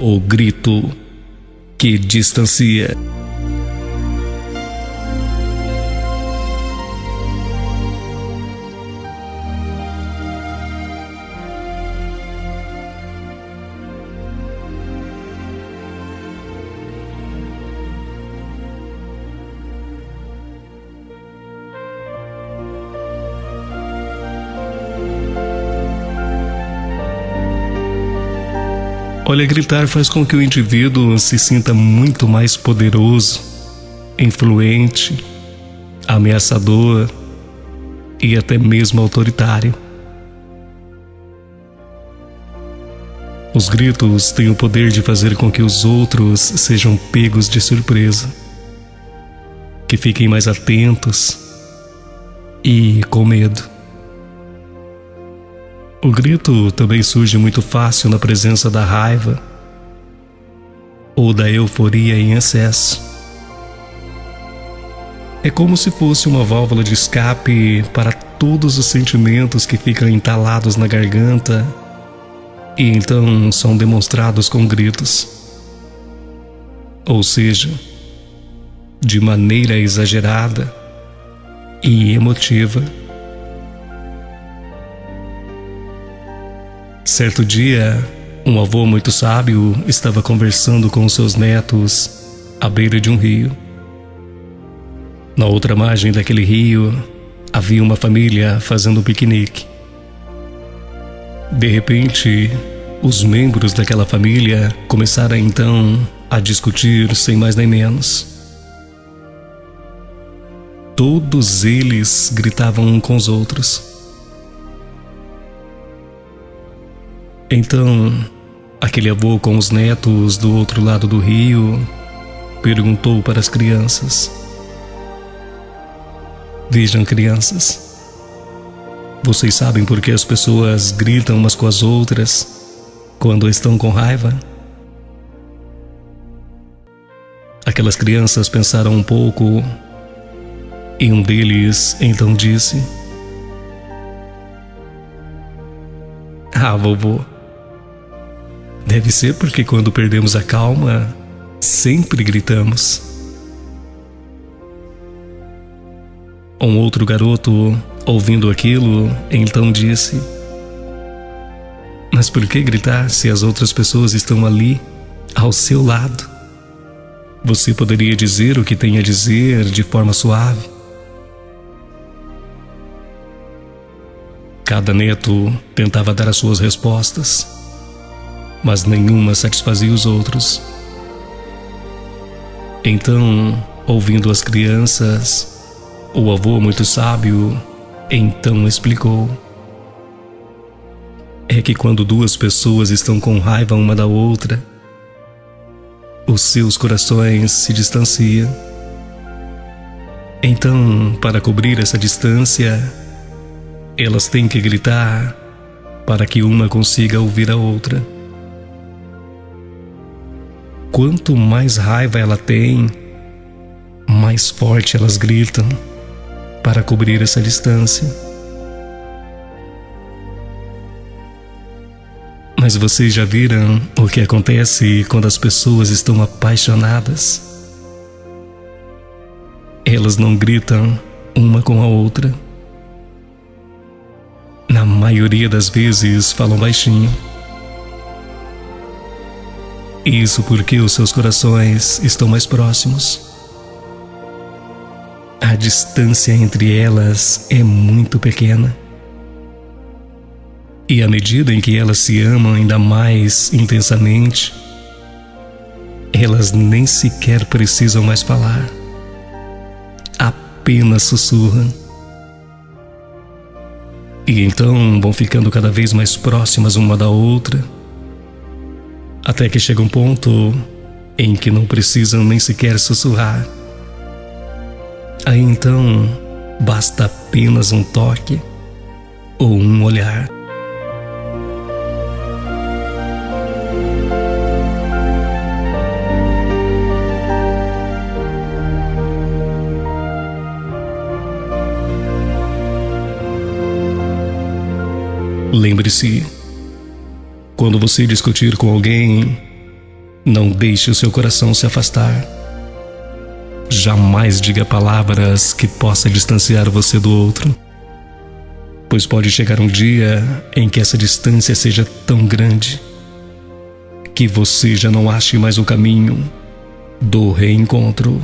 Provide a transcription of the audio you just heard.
O grito que distancia. Olha, gritar faz com que o indivíduo se sinta muito mais poderoso, influente, ameaçador e até mesmo autoritário. Os gritos têm o poder de fazer com que os outros sejam pegos de surpresa, que fiquem mais atentos e com medo. O grito também surge muito fácil na presença da raiva ou da euforia em excesso. É como se fosse uma válvula de escape para todos os sentimentos que ficam entalados na garganta e então são demonstrados com gritos. Ou seja, de maneira exagerada e emotiva. Certo dia, um avô muito sábio estava conversando com os seus netos à beira de um rio. Na outra margem daquele rio, havia uma família fazendo um piquenique. De repente, os membros daquela família começaram então a discutir sem mais nem menos. Todos eles gritavam uns com os outros. Então, aquele avô com os netos do outro lado do rio perguntou para as crianças: Vejam, crianças, vocês sabem por que as pessoas gritam umas com as outras quando estão com raiva? Aquelas crianças pensaram um pouco e um deles então disse: Ah, vovô, deve ser porque quando perdemos a calma, sempre gritamos. Um outro garoto, ouvindo aquilo, então disse: Mas por que gritar se as outras pessoas estão ali, ao seu lado? Você poderia dizer o que tem a dizer de forma suave. Cada neto tentava dar as suas respostas, mas nenhuma satisfazia os outros. Então, ouvindo as crianças, o avô muito sábio então explicou: É que quando duas pessoas estão com raiva uma da outra, os seus corações se distanciam. Então, para cobrir essa distância, elas têm que gritar para que uma consiga ouvir a outra. Quanto mais raiva ela tem, mais forte elas gritam para cobrir essa distância. Mas vocês já viram o que acontece quando as pessoas estão apaixonadas? Elas não gritam uma com a outra. Na maioria das vezes falam baixinho. Isso porque os seus corações estão mais próximos. A distância entre elas é muito pequena. E à medida em que elas se amam ainda mais intensamente, elas nem sequer precisam mais falar. Apenas sussurram. E então vão ficando cada vez mais próximas uma da outra, até que chega um ponto em que não precisam nem sequer sussurrar. Aí então basta apenas um toque ou um olhar. Lembre-se, quando você discutir com alguém, Não deixe o seu coração se afastar. Jamais diga palavras que possam distanciar você do outro, pois pode chegar um dia em que essa distância seja tão grande que você já não ache mais o caminho do reencontro.